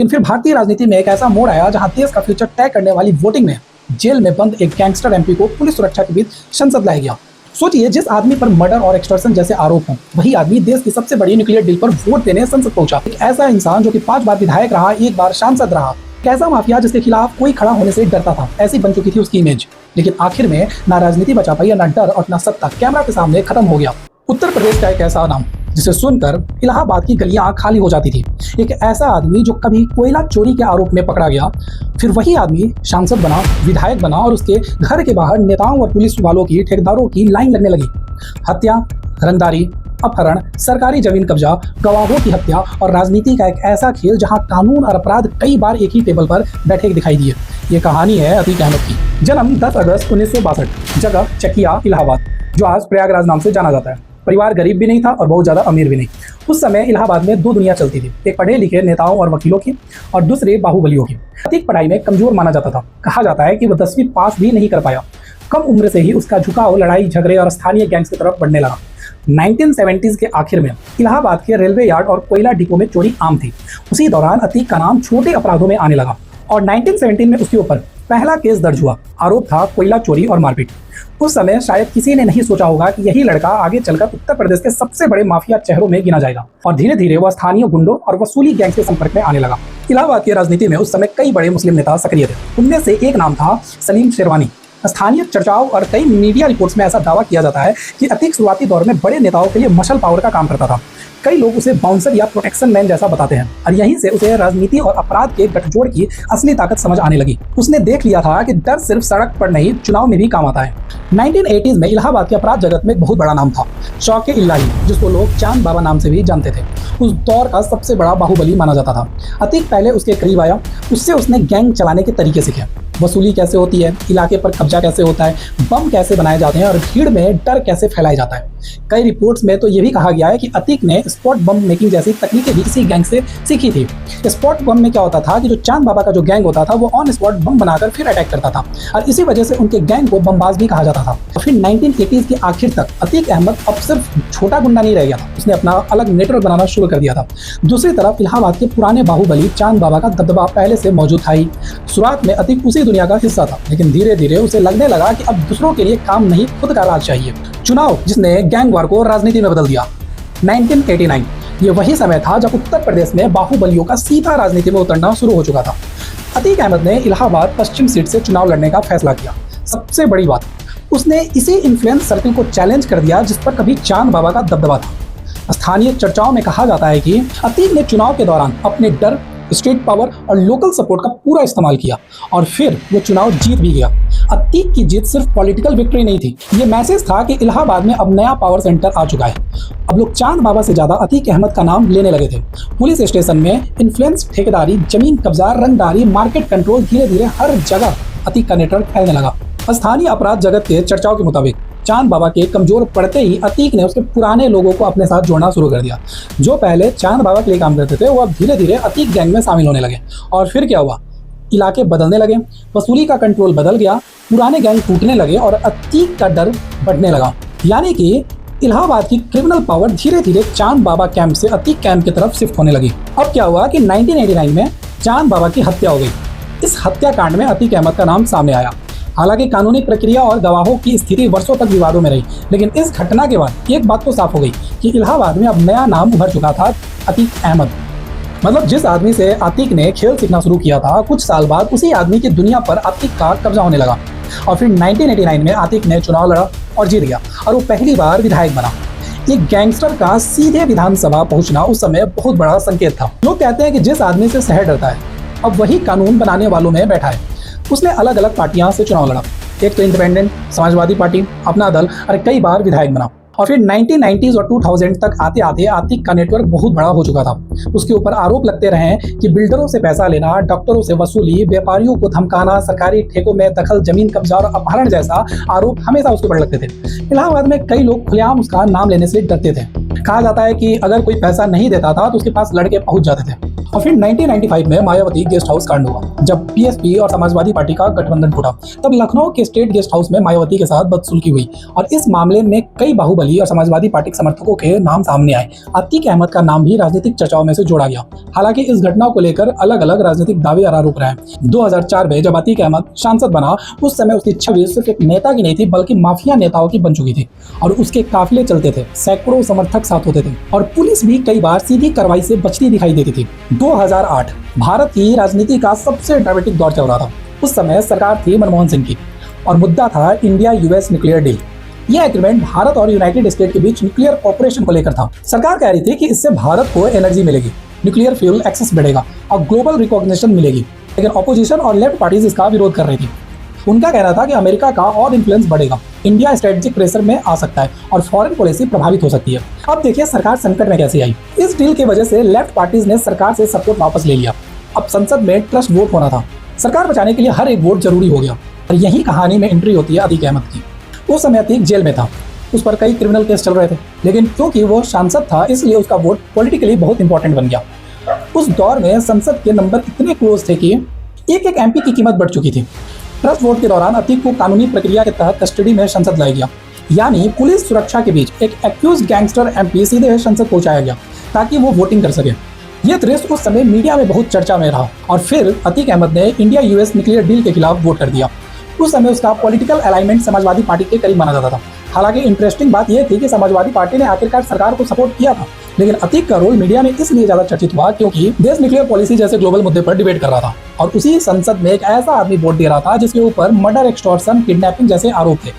लेकिन फिर भारतीय राजनीति में एक ऐसा मोड़ आया जहां देश का फ्यूचर तय करने वाली वोटिंग में जेल में बंद एक गैंगस्टर एमपी को पुलिस सुरक्षा के बीच संसद लाया गया। सोचिए, जिस आदमी पर मर्डर और एक्सटॉर्शन जैसे आरोप हों, वही आदमी देश की सबसे बड़ी न्यूक्लियर डील पर वोट देने संसद पहुंचा। एक ऐसा इंसान जो कि 5 बार विधायक रहा, 1 बार सांसद रहा, एक ऐसा माफिया जिसके खिलाफ कोई खड़ा होने से डरता था। ऐसी बन चुकी थी उसकी इमेज। लेकिन आखिर में ना राजनीति बचा पाई, ना डर और ना सत्ता, कैमरा के सामने खत्म हो गया। उत्तर प्रदेश का एक ऐसा नाम जिसे सुनकर इलाहाबाद की गलियां खाली हो जाती थी। एक ऐसा आदमी जो कभी कोयला चोरी के आरोप में पकड़ा गया, फिर वही आदमी सांसद बना, विधायक बना और उसके घर के बाहर नेताओं और पुलिस वालों की, ठेकेदारों की लाइन लगने लगी। हत्या, रंगदारी, अपहरण, सरकारी जमीन कब्जा, गवाहों की हत्या और राजनीति का एक ऐसा खेल जहां कानून और अपराध कई बार एक ही टेबल पर बैठे दिखाई दिए। ये कहानी है अतीक अहमद की। जन्म 10 अगस्त 1962, जगह चकिया, इलाहाबाद, जो आज प्रयागराज नाम से जाना जाता है। परिवार गरीब भी नहीं था और बहुत ज़्यादा अमीर भी नहीं। उस समय इलाहाबाद में 2 दुनिया चलती थी, एक पढ़े लिखे नेताओं और वकीलों की और दूसरे बाहुबलियों की। अतीक पढ़ाई में कमजोर माना जाता था। कहा जाता है कि वह 10वीं पास भी नहीं कर पाया। कम उम्र से ही उसका झुकाव लड़ाई झगड़े और स्थानीय गैंग्स की तरफ बढ़ने लगा। 1970s के आखिर में इलाहाबाद के रेलवे यार्ड और कोयला डिपो में चोरी आम थी। उसी दौरान अतीक का नाम छोटे अपराधों में आने लगा और 1917 में उसके ऊपर पहला केस दर्ज हुआ। आरोप था कोयला चोरी और मारपीट। उस समय शायद किसी ने नहीं सोचा होगा कि यही लड़का आगे चलकर उत्तर प्रदेश के सबसे बड़े माफिया चेहरों में गिना जाएगा और धीरे धीरे वह स्थानीय गुंडों और वसूली गैंग के संपर्क में आने लगा। इलाहाबाद की राजनीति में उस समय कई बड़े मुस्लिम नेता सक्रिय थे। उनमें से एक नाम था सलीम शेरवानी। स्थानीय चर्चाओं और कई मीडिया रिपोर्ट्स में ऐसा दावा किया जाता है कि अतीक शुरुआती दौर में बड़े नेताओं के लिए मशल पावर का काम करता था। कई लोग उसे बाउंसर या प्रोटेक्शन मैन जैसा बताते हैं और यहीं से उसे राजनीति और अपराध के गठजोड़ की असली ताकत समझ आने लगी। उसने देख लिया था कि डर सिर्फ सड़क पर नहीं, चुनाव में भी काम आता है। 1980s में इलाहाबाद के अपराध जगत में एक बहुत बड़ा नाम था शौक-ए-इलाही, जिसको लोग चांद बाबा नाम से भी जानते थे। उस दौर का सबसे बड़ा बाहुबली माना जाता था। अतीक पहले उसके करीब आया, उससे उसने गैंग चलाने के तरीके सीखे। वसूली कैसे होती है, इलाके पर कब्जा कैसे होता है, बम कैसे बनाए जाते हैं और भीड़ में डर कैसे फैलाया जाता है। कई रिपोर्ट्स में तो ये भी कहा गया है कि अतीक ने स्पॉट बम मेकिंग जैसी तकनीकें भी इसी गैंग से सीखी थी। स्पॉट बम में क्या होता था कि जो चांद बाबा का जो गैंग होता था वो ऑन स्पॉट बम बनाकर फिर अटैक करता था और इसी वजह से उनके गैंग को बमबाज भी कहा जाता था। फिर 1980s के आखिर तक अतीक अहमद अब सिर्फ छोटा गुंडा नहीं रह गया था, उसने अपना अलग नेटवर्क बनाना शुरू कर दिया था। दूसरी तरफ इलाहाबाद के पुराने बाहुबली चांद बाबा का दबदबा पहले से मौजूद था ही। शुरुआत में अतीक उसी दुनिया का हिस्सा था, लेकिन धीरे धीरे उसे लगने लगा कि अब दूसरों के लिए काम नहीं, खुद का राज चाहिए। चुनाव जिसने गैंग वार को राजनीति में बदल दिया। 1989 ये वही समय था जब उत्तर प्रदेश में बाहुबलियों का सीधा राजनीति में उतरना शुरू हो चुका था। अतीक अहमद ने इलाहाबाद पश्चिम सीट से चुनाव लड़ने का फैसला किया। सबसे बड़ी बात, उसने इसी इन्फ्लुएंस सर्कल को चैलेंज कर दिया जिस पर कभी चांद बाबा का दबदबा था। स्थानीय चर्चाओं में कहा जाता है कि अतीक ने चुनाव के दौरान अपने डर, स्टेट पावर और लोकल सपोर्ट का पूरा इस्तेमाल किया और फिर वो चुनाव जीत भी गया। अतीक की जीत सिर्फ पॉलिटिकल विक्ट्री नहीं थी, ये मैसेज था कि इलाहाबाद में अब नया पावर सेंटर आ चुका है। अब लोग चांद बाबा से ज्यादा अतीक अहमद का नाम लेने लगे थे। पुलिस स्टेशन में इन्फ्लुएंस, ठेकेदारी, जमीन कब्जा, रंगदारी, मार्केट कंट्रोल, धीरे धीरे हर जगह अतीक का नेटवर्क फैलने लगा। स्थानीय अपराध जगत के चर्चाओं के मुताबिक चांद बाबा के कमजोर पड़ते ही अतीक ने उसके पुराने लोगों को अपने साथ जोड़ना शुरू कर दिया। जो पहले चांद बाबा के लिए काम करते थे वो अब धीरे धीरे अतीक गैंग में शामिल होने लगे। और फिर क्या हुआ, इलाके बदलने लगे, वसूली का कंट्रोल बदल गया, पुराने गैंग टूटने लगे और अतीक का डर बढ़ने लगा। यानी कि इलाहाबाद की क्रिमिनल पावर धीरे धीरे चांद बाबा कैंप से अतीक कैंप की तरफ शिफ्ट होने लगी। अब क्या हुआ कि 1989 में चांद बाबा की हत्या हो गई। इस हत्याकांड में अतीक अहमद का नाम सामने आया। हालांकि कानूनी प्रक्रिया और गवाहों की स्थिति वर्षों तक विवादों में रही, लेकिन इस घटना के बाद एक बात तो साफ हो गई कि इलाहाबाद में अब नया नाम उभर चुका था, अतीक अहमद। मतलब जिस आदमी से अतीक ने खेल सीखना शुरू किया था, कुछ साल बाद उसी आदमी की दुनिया पर अतीक का कब्जा होने लगा। और फिर 1989 में अतीक ने चुनाव लड़ा और जीत गया और वो पहली बार विधायक बना। एक गैंगस्टर का सीधे विधानसभा पहुंचना उस समय बहुत बड़ा संकेत था। लोग कहते हैं कि जिस आदमी से शहर डरता है, अब वही कानून बनाने वालों में बैठा है। उसने अलग अलग पार्टियां से चुनाव लड़ा, एक तो इंडिपेंडेंट, समाजवादी पार्टी, अपना दल और कई बार विधायक बना। और फिर 1990s और 2000 तक आते आते अतीक का नेटवर्क बहुत बड़ा हो चुका था। उसके ऊपर आरोप लगते रहे कि बिल्डरों से पैसा लेना, डॉक्टरों से वसूली, व्यापारियों को धमकाना, सरकारी ठेकों में दखल, जमीन कब्जा और अपहरण जैसा आरोप हमेशा उसके ऊपर लगते थे। इलाहाबाद में कई लोग खुलेआम उसका नाम लेने से डरते थे। कहा जाता है कि अगर कोई पैसा नहीं देता था तो उसके पास लड़के पहुंच जाते थे और फिर 1995 में मायावती गेस्ट हाउस कांड हुआ, जब पीएसपी और समाजवादी पार्टी का गठबंधन टूटा। तब लखनऊ के स्टेट गेस्ट हाउस में मायावती के साथ बदसलूकी हुई और इस मामले में कई बाहुबली और समाजवादी पार्टी समर्थकों के नाम सामने आए। अतीक अहमद का नाम भी राजनीतिक चर्चाओं में से जोड़ा गया। हालांकि इस घटना को लेकर अलग अलग राजनीतिक दावे और आरोप रहे। 2004 में जब अतीक अहमद सांसद बना, उस समय उसकी छवि सिर्फ एक नेता की नहीं थी बल्कि माफिया नेताओं की बन चुकी थी और उसके काफिले चलते थे, सैकड़ों समर्थक साथ होते थे और पुलिस भी कई बार सीधी कार्रवाई से बचती दिखाई देती थी। 2008 भारत की राजनीति का सबसे ड्रामेटिक दौर चल रहा था। उस समय सरकार थी मनमोहन सिंह की और मुद्दा था इंडिया यूएस न्यूक्लियर डील। यह एग्रीमेंट भारत और यूनाइटेड स्टेट के बीच न्यूक्लियर कॉपरेशन को लेकर था। सरकार कह रही थी कि इससे भारत को एनर्जी मिलेगी, न्यूक्लियर फ्यूल एक्सेस बढ़ेगा और ग्लोबल रिकॉग्निशन मिलेगी। लेकिन ऑपोजिशन और लेफ्ट पार्टीज इसका विरोध कर रही थी। उनका कहना था कि अमेरिका का और इन्फ्लुएंस बढ़ेगा, इंडिया स्ट्रेटेजिक प्रेशर में आ सकता है और फॉरेन पॉलिसी प्रभावित हो सकती है। अब देखिए सरकार संकट में कैसे आई। इस डील की वजह से लेफ्ट पार्टीज ने सरकार से सपोर्ट वापस ले लिया। अब संसद में ट्रस्ट वोट होना था। सरकार बचाने के लिए हर एक वोट जरूरी हो गया और यही कहानी में एंट्री होती है अतीक अहमद की। उस समय अतीक जेल में था, उस पर कई क्रिमिनल केस चल रहे थे, लेकिन क्योंकि वो सांसद था इसलिए उसका वोट पॉलिटिकली बहुत इंपॉर्टेंट बन गया। उस दौर में संसद के नंबर इतने क्लोज थे कि एक एक एमपी की कीमत बढ़ चुकी थी। ट्रस्ट वोट के दौरान अतीक को कानूनी प्रक्रिया के तहत कस्टडी में संसद लाया गया, यानी पुलिस सुरक्षा के बीच एक एक्यूज गैंगस्टर एमपी सीधे संसद पहुंचाया गया ताकि वो वोटिंग कर सके। यह दृश्य उस समय मीडिया में बहुत चर्चा में रहा और फिर अतीक अहमद ने इंडिया यूएस न्यूक्लियर डील के खिलाफ वोट कर दिया। उस समय उसका पॉलिटिकल अलाइनमेंट समाजवादी पार्टी के करीब माना जाता था। हालांकि इंटरेस्टिंग बात यह थी कि समाजवादी पार्टी ने आखिरकार सरकार को सपोर्ट किया था, लेकिन अतीक का रोल मीडिया में इसलिए ज्यादा चर्चित हुआ क्योंकि देश न्यूक्लियर पॉलिसी जैसे ग्लोबल मुद्दे पर डिबेट कर रहा था और उसी संसद में एक ऐसा आदमी वोट दे रहा था जिसके ऊपर मर्डर, एक्सटॉर्शन, किडनैपिंग जैसे आरोप थे।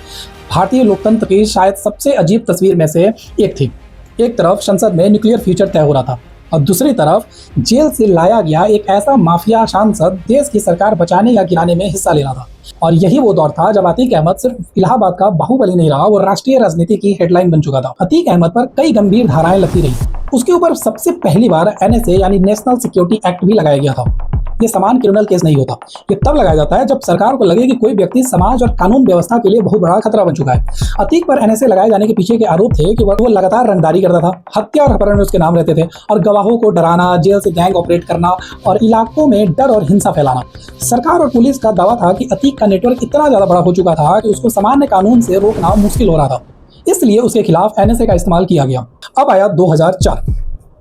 भारतीय लोकतंत्र की शायद सबसे अजीब तस्वीर में से एक थी। एक तरफ संसद में न्यूक्लियर फ्यूचर तय हो रहा था और दूसरी तरफ जेल से लाया गया एक ऐसा माफिया सांसद देश की सरकार बचाने या गिराने में हिस्सा ले रहा था। और यही वो दौर था जब अतीक अहमद सिर्फ इलाहाबाद का बाहुबली नहीं रहा, वो राष्ट्रीय राजनीति की हेडलाइन बन चुका था। अतीक अहमद पर कई गंभीर धाराएं लगती रही। उसके ऊपर सबसे पहली बार एनएसए यानी नेशनल सिक्योरिटी एक्ट भी लगाया गया था। ये समान क्रिमिनल केस नहीं होता। ये तब लगाया जाता है जब सरकार को लगे कि कोई व्यक्ति समाज और कानून व्यवस्था के लिए बहुत बड़ा खतरा बन चुका है। अतीक पर एनएसए लगाए जाने के पीछे के आरोप थे कि वो लगातार रंगदारी करता था, हत्या और अपहरण में उसके नाम रहते थे और गवाहों को डराना, जेल से गैंग ऑपरेट करना और इलाकों में डर और हिंसा फैलाना। सरकार और पुलिस का दावा था कि अतीक का नेटवर्क इतना ज्यादा बड़ा हो चुका था कि उसको सामान्य कानून से रोकना मुश्किल हो रहा था, इसलिए उसके खिलाफ एनएसए का इस्तेमाल किया गया। अब आया 2004।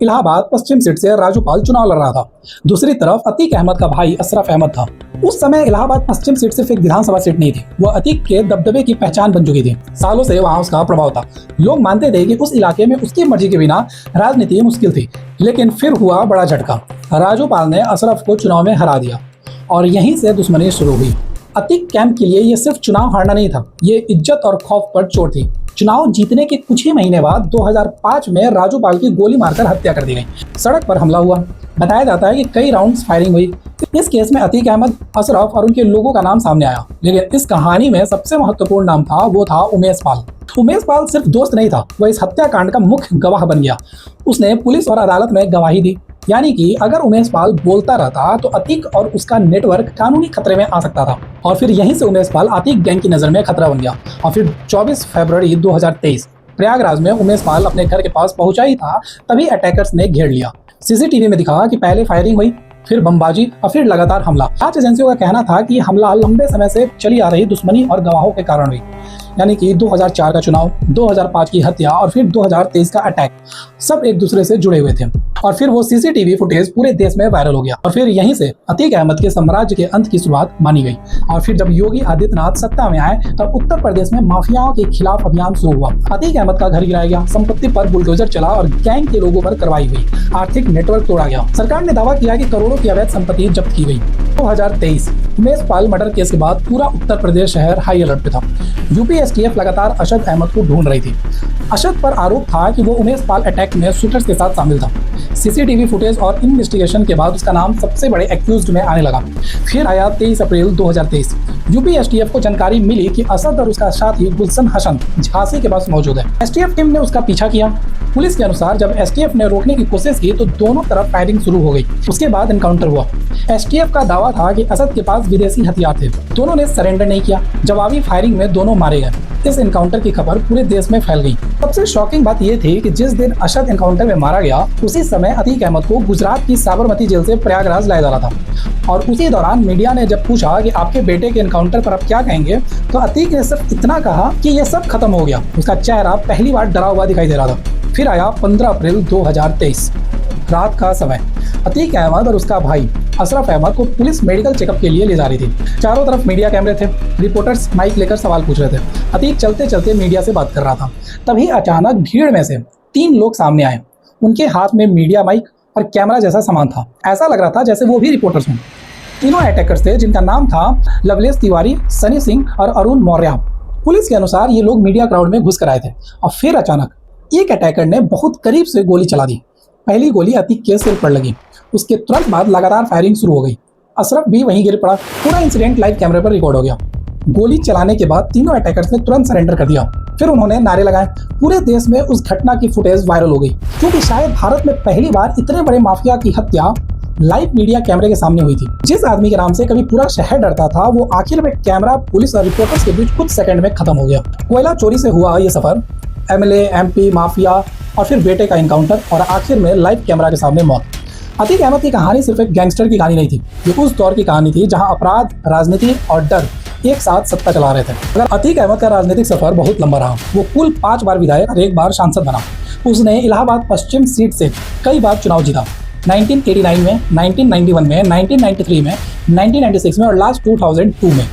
इलाहाबाद पश्चिम सीट से राजूपाल चुनाव लड़ रहा था। दूसरी तरफ अतीक अहमद का भाई अशरफ अहमद था। उस समय इलाहाबाद पश्चिम सीट सिर्फ एक विधानसभा सीट नहीं थी, वह अतीक के दबदबे की पहचान बन चुकी थी। सालों से वहां उसका प्रभाव था। लोग मानते थे कि उस इलाके में उसकी मर्जी के बिना राजनीति मुश्किल थी। लेकिन फिर हुआ बड़ा झटका। राजूपाल ने अशरफ को चुनाव में हरा दिया और यहीं से दुश्मनी शुरू हुई। अतीक कैंप के लिए ये सिर्फ चुनाव हारना नहीं था, ये इज्जत और खौफ पर चोट थी। चुनाव जीतने के कुछ ही महीने बाद 2005 में राजूपाल की गोली मारकर हत्या कर दी गई। सड़क पर हमला हुआ। बताया जाता है कि कई राउंड्स फायरिंग हुई। इस केस में अतीक अहमद, अशरफ और उनके लोगों का नाम सामने आया, लेकिन इस कहानी में सबसे महत्वपूर्ण नाम था, वो था उमेश पाल। उमेश पाल सिर्फ दोस्त नहीं था, वह इस हत्याकांड का मुख्य गवाह बन गया। उसने पुलिस और अदालत में गवाही दी, यानी कि अगर उमेश पाल बोलता रहता तो अतीक और उसका नेटवर्क कानूनी खतरे में आ सकता था। और फिर यहीं से उमेश पाल अतीक गैंग की नजर में खतरा बन गया। और फिर 24 फरवरी 2023 प्रयागराज में उमेश पाल अपने घर के पास पहुंचा ही था, तभी अटैकर्स ने घेर लिया। सीसीटीवी में दिखा कि पहले फायरिंग हुई, फिर बमबाजी और फिर लगातार हमला। जांच एजेंसियों का कहना था कि हमला लंबे समय से चली आ रही दुश्मनी और गवाहों के कारण हुई, यानी कि 2004 का चुनाव, 2005 की हत्या और फिर 2023 का अटैक सब एक दूसरे से जुड़े हुए थे। और फिर वो सीसीटीवी फुटेज पूरे देश में वायरल हो गया और फिर यहीं से अतीक अहमद के साम्राज्य के अंत की शुरुआत मानी गई। और फिर जब योगी आदित्यनाथ सत्ता में आए तब उत्तर प्रदेश में माफियाओं के खिलाफ अभियान शुरू हुआ। अतीक अहमद का घर गिराया गया, संपत्ति पर बुलडोजर चला और गैंग के लोगों पर कार्रवाई हुई, आर्थिक नेटवर्क तोड़ा गया। सरकार ने दावा किया कि करोड़ों की अवैध संपत्ति जब्त की गई। 2023 उमेश पाल मर्डर केस के बाद पूरा उत्तर प्रदेश शहर हाई अलर्ट पे था। यूपी एसटीएफ लगातार अशद अहमद को ढूंढ रही थी। अशद पर आरोप था कि वो उमेश पाल अटैक में शूटर्स के साथ शामिल था। सीसीटीवी फुटेज और इन्वेस्टिगेशन के बाद उसका नाम सबसे बड़े एक्यूज्ड में आने लगा। फिर आया 23 अप्रैल 2023। यूपी एसटीएफ को जानकारी मिली कि असद और उसका साथी गुलशन हसन झांसी के पास मौजूद है। एसटीएफ टीम ने उसका पीछा किया। पुलिस के अनुसार जब एसटीएफ ने रोकने की कोशिश की तो दोनों तरफ फायरिंग शुरू हो गई। उसके बाद एनकाउंटर हुआ। एसटीएफ का दावा था कि असद के पास विदेशी हथियार थे। दोनों ने सरेंडर नहीं किया। जवाबी फायरिंग में दोनों मारे गए। इस एनकाउंटर की खबर पूरे देश में फैल गई। सबसे शॉकिंग बात यह थी कि जिस दिन असद एनकाउंटर में मारा गया, उसी समय अतीक अहमद को गुजरात की साबरमती जेल से प्रयागराज लाया जा रहा था। और उसी दौरान मीडिया ने जब पूछा कि आपके बेटे के एनकाउंटर पर आप क्या कहेंगे, तो अतीक ने सिर्फ इतना कहा कि यह सब खत्म हो गया। उसका चेहरा पहली बार डरा हुआ दिखाई दे रहा था। फिर आया 15 अप्रैल 2023, रात का समय। अतीक अहमद और उसका भाई अशरफ अहमद को पुलिस मेडिकल चेकअप के लिए ले जा रही थी। चारों तरफ मीडिया कैमरे थे। रिपोर्टर्स माइक लेकर सवाल पूछ रहे थे। अतीक चलते चलते मीडिया से बात कर रहा था। तभी अचानक भीड़ में से 3 लोग सामने आए। उनके हाथ में मीडिया माइक और कैमरा जैसा सामान था। ऐसा लग रहा था जैसे वो भी रिपोर्टर्स हों। तीनों अटैकर्स थे, जिनका नाम था लवलेश तिवारी, सनी सिंह और अरुण मौर्य। पुलिस के अनुसार ये लोग मीडिया क्राउड में घुस कर आए थे और फिर अचानक एक अटैकर ने बहुत करीब से गोली चला दी। पहली गोली अतीक के सिर पर लगी। उसके तुरंत बाद लगातार फायरिंग शुरू हो गई। अशरफ भी वहीं गिर पड़ा। पूरा इंसिडेंट लाइव कैमरे पर रिकॉर्ड हो गया। गोली चलाने के बाद तीनों अटैकर्स ने तुरंत सरेंडर कर दिया। फिर उन्होंने नारे लगाए। पूरे देश में उस घटना की फुटेज वायरल हो गई, क्योंकि शायद भारत में पहली बार इतने बड़े माफिया की हत्या लाइव मीडिया कैमरे के सामने हुई थी। जिस आदमी के नाम से कभी पूरा शहर डरता था, वो आखिर में कैमरा, पुलिस और रिपोर्टर्स के बीच कुछ सेकंड में खत्म हो गया। कोयला चोरी से हुआ ये सफर, एमएलए, एमपी, माफिया और फिर बेटे का एनकाउंटर और आखिर में लाइव कैमरा के सामने मौत। अतीक अहमद की कहानी सिर्फ एक गैंगस्टर की कहानी नहीं थी। ये उस दौर की कहानी थी जहां अपराध, राजनीति और डर एक साथ सत्ता चला रहे थे। अगर अतीक अहमद का राजनीतिक सफर बहुत लंबा रहा। वो कुल 5 बार विधायक और 1 बार सांसद बना। उसने इलाहाबाद पश्चिम सीट से कई बार चुनाव जीता। 1989 में, 1991 में, 1993 में, 1996 में और लास्ट 2002 में।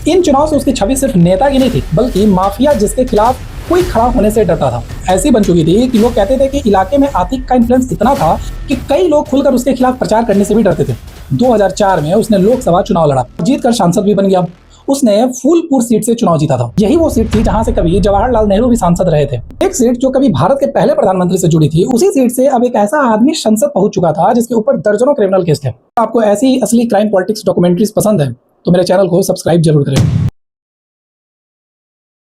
इन चुनाव से उसकी छवि सिर्फ नेता की नहीं थी, बल्कि माफिया जिसके खिलाफ कोई खड़ा होने से डरता था, ऐसी बन चुकी थी कि लोग कहते थे कि इलाके में अतीक का इन्फ्लुएंस इतना था कि कई लोग खुलकर उसके खिलाफ प्रचार करने से भी डरते थे। 2004 में उसने लोकसभा चुनाव लड़ा, जीतकर सांसद भी बन गया। उसने फूलपुर सीट से चुनाव जीता था। यही वो सीट थी जहां से कभी जवाहरलाल नेहरू भी सांसद रहे थे। एक सीट जो कभी भारत के पहले प्रधानमंत्री से जुड़ी थी। उसी सीट से अब एक ऐसा आदमी संसद पहुंच चुका था जिसके ऊपर दर्जनों क्रिमिनल केस थे। आपको ऐसी असली क्राइम पॉलिटिक्स डॉक्यूमेंट्रीज पसंद है तो मेरे चैनल को सब्सक्राइब जरूर करें।